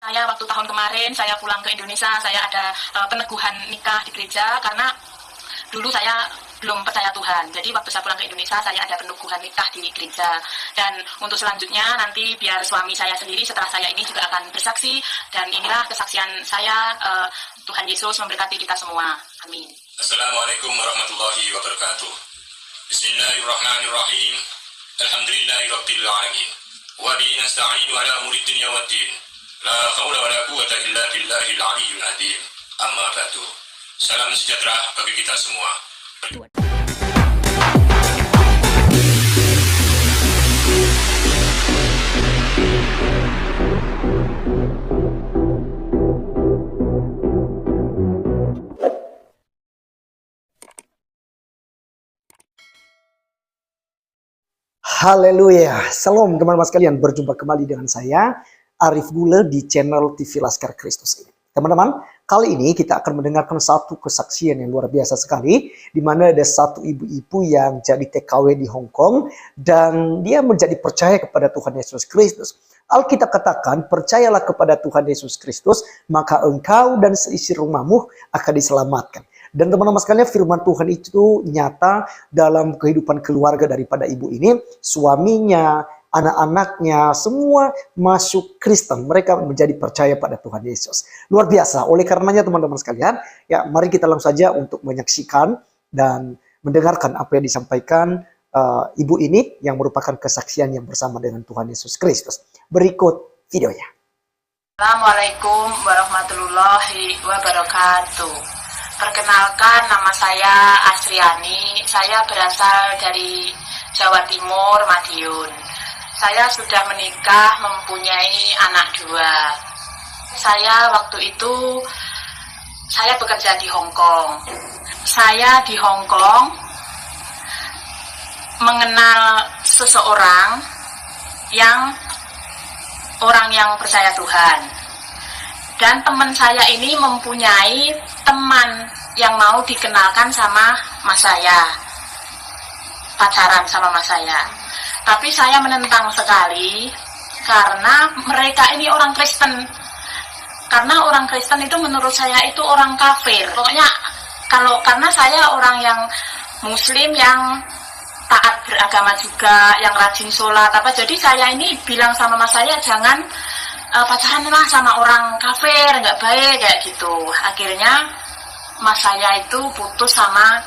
Saya waktu tahun kemarin saya pulang ke Indonesia, saya ada peneguhan nikah di gereja karena dulu saya belum percaya Tuhan. Jadi waktu saya pulang ke Indonesia saya ada peneguhan nikah di gereja. Dan untuk selanjutnya nanti biar suami saya sendiri setelah saya ini juga akan bersaksi. Dan inilah kesaksian saya. Tuhan Yesus memberkati kita semua. Amin. Assalamualaikum warahmatullahi wabarakatuh. Bismillahirrahmanirrahim. Alhamdulillahirabbil alamin. Wa bihi nasta'inu ala umuri dunya waddin. La haula wala quwwata illa billahil aliyyil azim. Amma ba'du. Salam sejahtera bagi kita semua. Haleluya, salam teman-teman sekalian, berjumpa kembali dengan saya Arif Gule di channel TV Laskar Kristus ini. Teman-teman, kali ini kita akan mendengarkan satu kesaksian yang luar biasa sekali, di mana ada satu ibu-ibu yang jadi TKW di Hong Kong dan dia menjadi percaya kepada Tuhan Yesus Kristus. Alkitab katakan, percayalah kepada Tuhan Yesus Kristus, maka engkau dan seisi rumahmu akan diselamatkan. Dan teman-teman sekalian, firman Tuhan itu nyata dalam kehidupan keluarga daripada ibu ini. Suaminya, anak-anaknya, semua masuk Kristen. Mereka menjadi percaya pada Tuhan Yesus. Luar biasa. Oleh karenanya teman-teman sekalian, ya mari kita langsung saja untuk menyaksikan dan mendengarkan apa yang disampaikan ibu ini yang merupakan kesaksian yang bersama dengan Tuhan Yesus Kristus. Berikut videonya. Assalamualaikum warahmatullahi wabarakatuh. Perkenalkan, nama saya Asriani. Saya berasal dari Jawa Timur, Madiun. Saya sudah menikah, mempunyai anak 2. Saya waktu itu saya bekerja di Hong Kong. Saya di Hong Kong mengenal seseorang yang percaya Tuhan. Dan teman saya ini mempunyai teman yang mau dikenalkan sama mas saya, pacaran sama mas saya. Tapi saya menentang sekali karena mereka ini orang Kristen. Karena orang Kristen itu menurut saya itu orang kafir. Pokoknya karena saya orang yang Muslim yang taat beragama juga, yang rajin sholat apa. Jadi saya ini bilang sama mas saya, jangan pacaran lah sama orang kafir, nggak baik kayak gitu. Akhirnya mas saya itu putus sama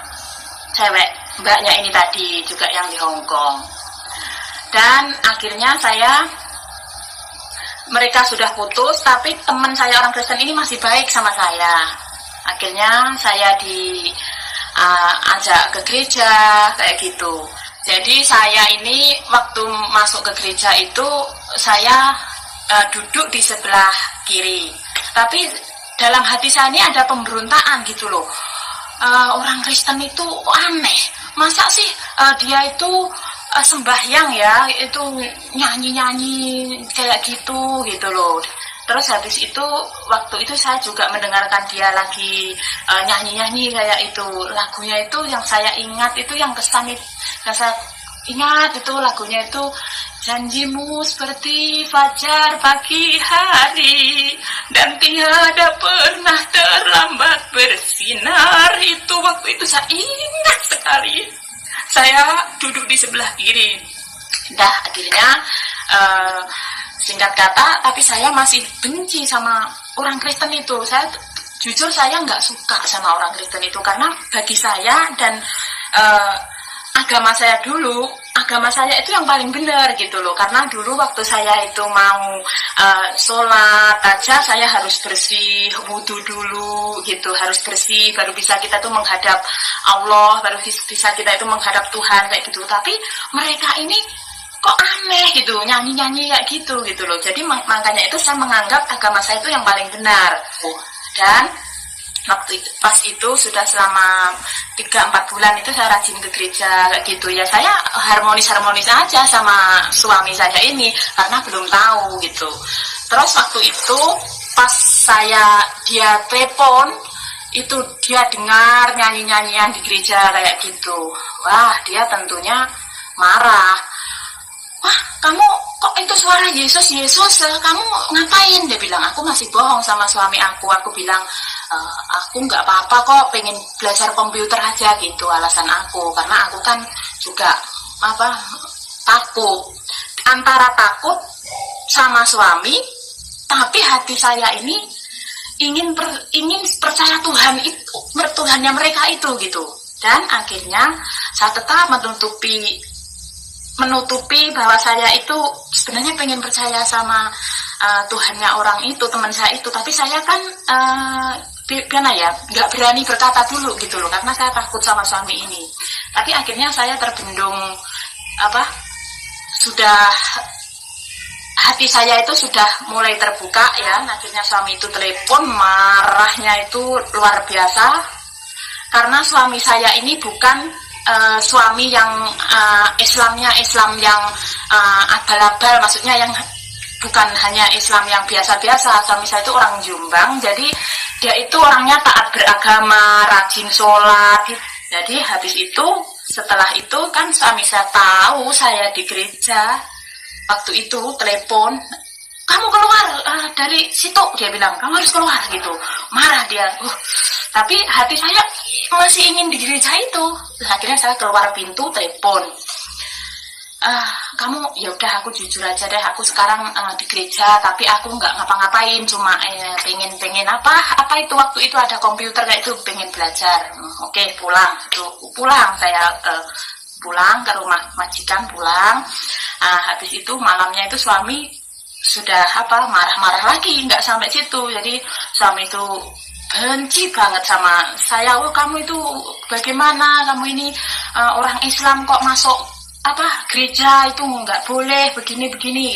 cewek mbaknya ini tadi juga yang di Hong Kong. Dan akhirnya mereka sudah putus, tapi teman saya orang Kristen ini masih baik sama saya. Akhirnya saya diajak ke gereja kayak gitu. Jadi saya ini waktu masuk ke gereja itu saya duduk di sebelah kiri. Tapi dalam hati saya ini ada pemberontakan gitu loh. Orang Kristen itu aneh. Masa sih dia itu sembahyang ya, itu nyanyi-nyanyi kayak gitu loh. Terus habis itu waktu itu saya juga mendengarkan dia lagi nyanyi-nyanyi kayak itu. Lagunya itu yang saya ingat itu yang kesan itu, yang saya ingat itu lagunya itu, janjimu seperti fajar pagi hari dan tiada pernah terlambat bersinar. Itu waktu itu saya ingat sekali. Saya duduk di sebelah kiri. Dah akhirnya singkat kata, tapi saya masih benci sama orang Kristen itu. Jujur saya nggak suka sama orang Kristen itu karena bagi saya dan agama saya itu yang paling benar gitu loh. Karena dulu waktu saya itu mau sholat aja saya harus bersih, wudhu dulu gitu, harus bersih baru bisa kita tuh menghadap Allah, baru bisa kita itu menghadap Tuhan kayak gitu. Tapi mereka ini kok aneh gitu, nyanyi-nyanyi kayak gitu loh. Jadi makanya itu saya menganggap agama saya itu yang paling benar. Dan waktu itu, pas itu sudah selama 3-4 bulan itu saya rajin ke gereja kayak gitu ya. Saya harmonis aja sama suami saya ini karena belum tahu gitu. Terus waktu itu pas dia telepon itu, dia dengar nyanyi-nyanyian di gereja kayak gitu. Wah, dia tentunya marah. wah kamu kok itu suara Yesus, kamu ngapain? Dia bilang, aku masih bohong sama suami aku bilang, aku nggak apa-apa kok, pengen belajar komputer aja gitu alasan aku, karena aku kan juga takut, antara takut sama suami, tapi hati saya ini ingin percaya Tuhan itu, Tuhannya mereka itu gitu. Dan akhirnya saya tetap menutupi bahwa saya itu sebenarnya pengen percaya sama Tuhannya orang itu, teman saya itu, tapi saya kan nggak berani berkata dulu gitu loh, karena saya takut sama suami ini. Tapi akhirnya saya terbendung, sudah hati saya itu sudah mulai terbuka ya. Akhirnya suami itu telepon, marahnya itu luar biasa, karena suami saya ini bukan suami yang Islam yang abal-abal, maksudnya yang bukan hanya Islam yang biasa-biasa. Suami saya itu orang Jombang, jadi dia itu orangnya taat beragama, rajin sholat. Jadi habis itu, setelah itu kan suami saya tahu saya di gereja. Waktu itu telepon, kamu keluar dari situ, dia bilang, kamu harus keluar gitu. Marah dia. Tapi hati saya masih ingin di gereja itu. Akhirnya saya keluar pintu, telepon. Kamu, ya udah aku jujur aja deh, aku sekarang di gereja, tapi aku nggak ngapa-ngapain, cuma pengen apa itu waktu itu ada komputer kayak itu, pengen belajar. Oke, pulang saya pulang ke rumah majikan, pulang. Habis itu malamnya itu suami sudah marah-marah lagi, nggak sampai situ. Jadi suami itu benci banget sama saya. Kamu itu bagaimana, kamu ini orang Islam kok masuk gereja itu nggak boleh begini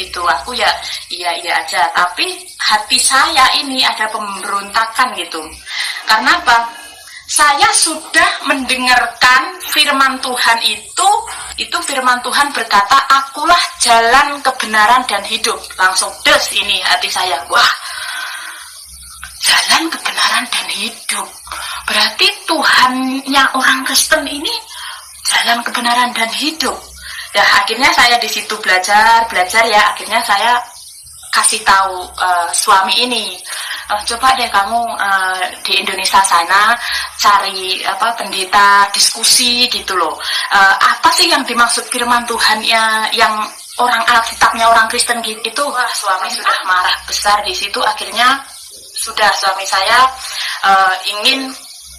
gitu. Aku ya iya aja, tapi hati saya ini ada pemberontakan gitu. Karena apa? Saya sudah mendengarkan firman Tuhan itu firman Tuhan berkata, akulah jalan kebenaran dan hidup. Langsung des ini hati saya, wah, jalan kebenaran dan hidup, berarti Tuhannya orang Kristen ini jalan kebenaran dan hidup. Ya akhirnya saya di situ belajar ya. Akhirnya saya kasih tahu suami ini, coba deh kamu di Indonesia sana cari pendeta, diskusi gitu loh. Apa sih yang dimaksud firman Tuhan yang orang Alkitabnya orang Kristen gitu itu. Wah, suami sudah marah besar di situ. Akhirnya sudah suami saya ingin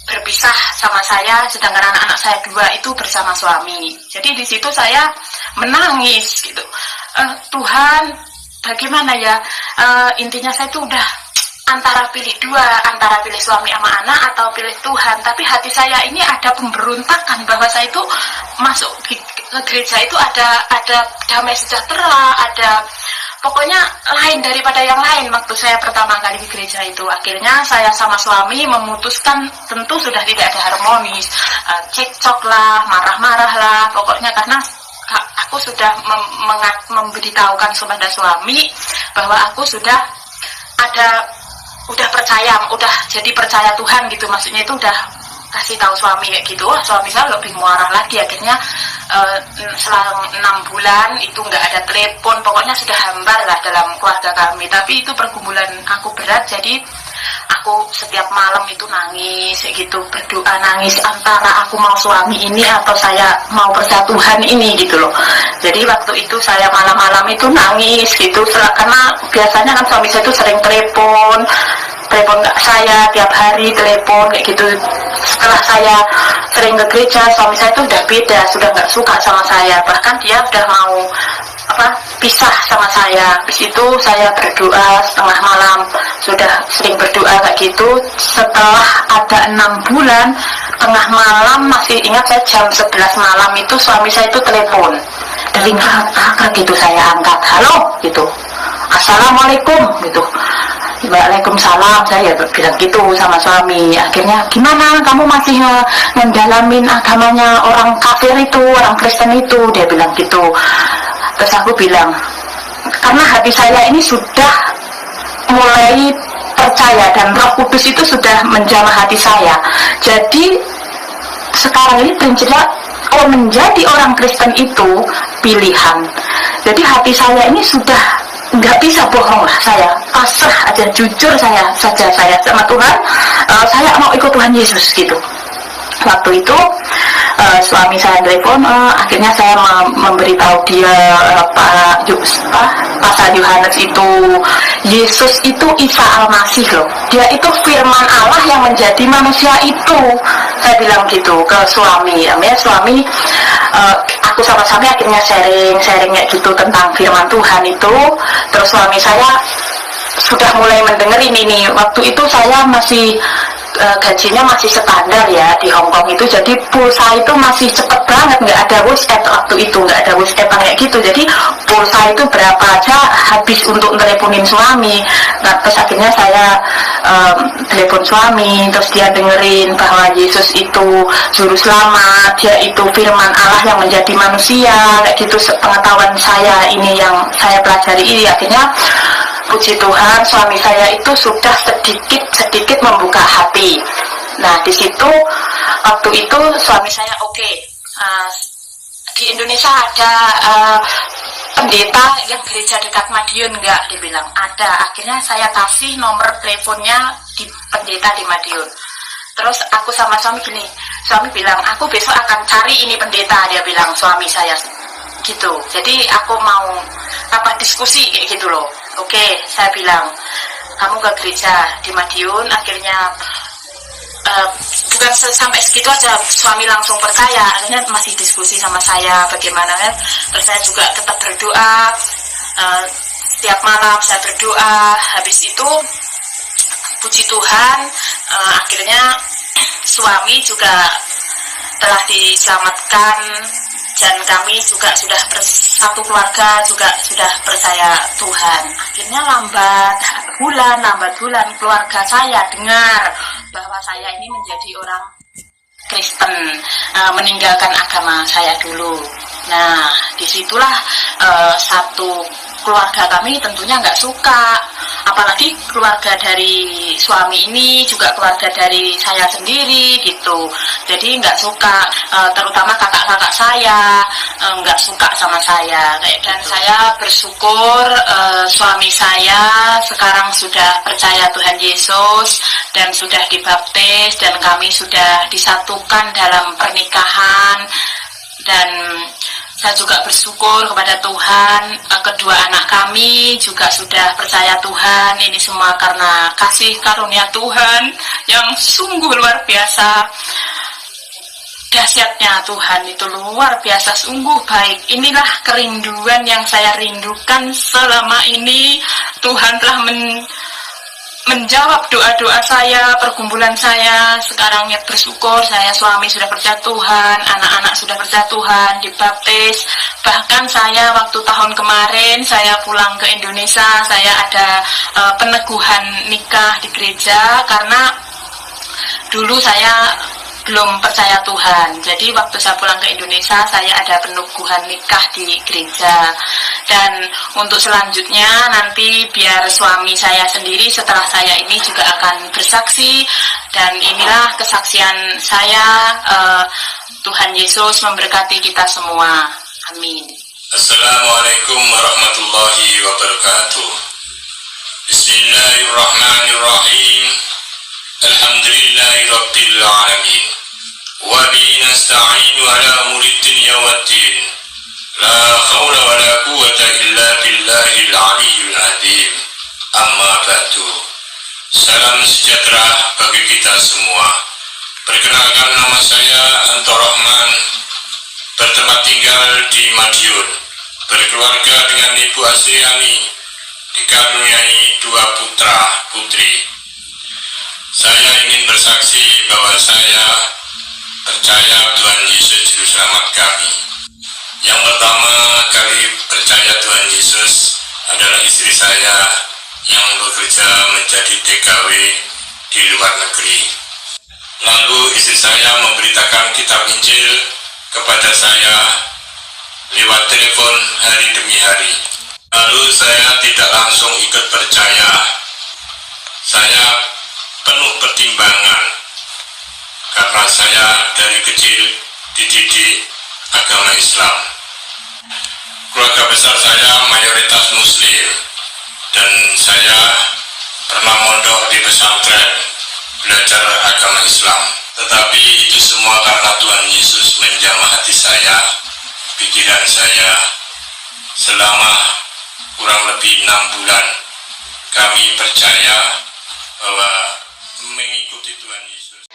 berpisah sama saya, sedangkan anak-anak saya 2 itu bersama suami. Jadi di situ saya menangis gitu. Tuhan, bagaimana ya? Intinya saya itu udah antara pilih 2, antara pilih suami sama anak atau pilih Tuhan. Tapi hati saya ini ada pemberontakan bahwa saya itu masuk ke gereja itu ada damai sejahtera, ada pokoknya lain daripada yang lain. Waktu saya pertama kali ke gereja itu, akhirnya saya sama suami memutuskan, tentu sudah tidak ada harmonis, cekcok lah, marah-marah lah, pokoknya karena aku sudah memberitahukan kepada suami bahwa aku sudah jadi percaya Tuhan gitu, maksudnya itu udah kasih tahu suami kayak gitu. Wah, suami saya lebih marah lagi. Akhirnya selang 6 bulan itu nggak ada telepon, pokoknya sudah hambar lah dalam keluarga kami. Tapi itu pergumulan aku berat, jadi aku setiap malam itu nangis gitu, berdoa nangis antara aku mau suami ini atau saya mau percaya Tuhan ini gitu loh. Jadi waktu itu saya malam-malam itu nangis gitu, karena biasanya kan suami saya itu sering telepon saya tiap hari, telepon kayak gitu. Setelah saya sering ke gereja, suami saya itu udah beda, sudah nggak suka sama saya, bahkan dia udah mau pisah sama saya. Habis itu saya berdoa setengah malam, sudah sering berdoa kayak gitu. Setelah ada 6 bulan, tengah malam, masih ingat saya jam 11 malam itu suami saya itu telepon dari kakak gitu. Saya angkat, halo gitu, assalamualaikum gitu. Waalaikumsalam, saya bilang gitu sama suami. Akhirnya, gimana kamu masih ngedalamin agamanya orang kafir itu, orang Kristen itu, dia bilang gitu. Terus aku bilang, karena hati saya ini sudah mulai percaya dan Roh Kudus itu sudah menjamah hati saya. Jadi sekarang ini prinsipnya menjadi orang Kristen itu pilihan. Jadi hati saya ini sudah nggak bisa bohong lah, saya pasrah aja, jujur saya saja, saya sama Tuhan, saya mau ikut Tuhan Yesus gitu. Waktu itu suami saya telepon, akhirnya saya memberitahu dia, Pastor Yohanes itu, Yesus itu Isa Al-Masih loh, dia itu firman Allah yang menjadi manusia itu. Saya bilang gitu ke suami, suami, aku sama suami akhirnya sharing kayak gitu tentang firman Tuhan itu. Terus suami saya sudah mulai mendengar ini. Waktu itu saya masih gajinya masih standar ya di Hong Kong itu, jadi pulsa itu masih cepet banget, nggak ada WhatsApp waktu itu, nggak ada WhatsApp kayak gitu, jadi pulsa itu berapa aja habis untuk teleponin suami. Nah, terus akhirnya saya telepon suami, terus dia dengerin bahwa Yesus itu juru selamat, dia itu firman Allah yang menjadi manusia, kayak gitu. Pengetahuan saya ini yang saya pelajari ini, akhirnya puji Tuhan suami saya itu sudah sedikit membuka hati. Nah, di situ waktu itu suami saya oke. Di Indonesia ada pendeta yang gereja dekat Madiun enggak? Dibilang ada. Akhirnya saya kasih nomor teleponnya di pendeta di Madiun. Terus aku sama suami gini, suami bilang aku besok akan cari ini pendeta, dia bilang suami saya gitu. Jadi aku mau diskusi kayak gitu loh. Oke, saya bilang kamu ke gereja di Madiun. Akhirnya bukan sampai segitu aja, suami langsung percaya. Akhirnya masih diskusi sama saya bagaimana kan. Terus saya juga tetap berdoa, setiap malam saya berdoa. Habis itu puji Tuhan, akhirnya suami juga telah diselamatkan, dan kami juga sudah satu keluarga juga sudah percaya Tuhan. Akhirnya lambat bulan keluarga saya dengar bahwa saya ini menjadi orang Kristen, meninggalkan agama saya dulu. Nah, disitulah satu keluarga kami tentunya nggak suka, apalagi keluarga dari suami ini juga keluarga dari saya sendiri gitu. Jadi nggak suka, terutama kakak-kakak saya nggak suka sama saya. Dan saya bersyukur suami saya sekarang sudah percaya Tuhan Yesus dan sudah dibaptis, dan kami sudah disatukan dalam pernikahan. Dan saya juga bersyukur kepada Tuhan, kedua anak kami juga sudah percaya Tuhan. Ini semua karena kasih karunia Tuhan yang sungguh luar biasa. Dahsyatnya Tuhan itu luar biasa, sungguh baik. Inilah kerinduan yang saya rindukan selama ini. Tuhan telah menjawab doa-doa saya, pergumulan saya. Sekarang ya bersyukur, saya suami sudah percaya Tuhan, anak-anak sudah percaya Tuhan, dibaptis. Bahkan saya waktu tahun kemarin saya pulang ke Indonesia, saya ada peneguhan nikah di gereja karena dulu saya belum percaya Tuhan. Jadi waktu saya pulang ke Indonesia, saya ada peneguhan nikah di gereja. Dan untuk selanjutnya nanti biar suami saya sendiri setelah saya ini juga akan bersaksi. Dan inilah kesaksian saya. Tuhan Yesus memberkati kita semua. Amin. Assalamualaikum warahmatullahi wabarakatuh. Bismillahirrahmanirrahim. Alhamdulillahirabbil alamin. Wa bihi nasta'inu ala umuri dunya waddin. La haula wa la quwwata illa billahil aliyyil azim. Amma ba'du. Salam sejahtera bagi kita semua. Perkenalkan, nama saya Anto Rahman, bertempat tinggal di Madiun, berkeluarga dengan Ibu Asriani, dikaruniai 2 putra putri. Saya ingin bersaksi bahwa saya percaya Tuhan Yesus Juru Selamat kami. Yang pertama kali percaya Tuhan Yesus adalah istri saya yang bekerja menjadi TKW di luar negeri. Lalu istri saya memberitakan kitab Injil kepada saya lewat telepon hari demi hari. Lalu saya tidak langsung ikut percaya. Saya penuh pertimbangan karena saya dari kecil dididik agama Islam. Keluarga besar saya mayoritas Muslim dan saya pernah mondok di pesantren belajar agama Islam. Tetapi itu semua karena Tuhan Yesus menjamah hati saya, pikiran saya. Selama kurang lebih 6 bulan kami percaya bahwa mengikuti Tuhan Yesus.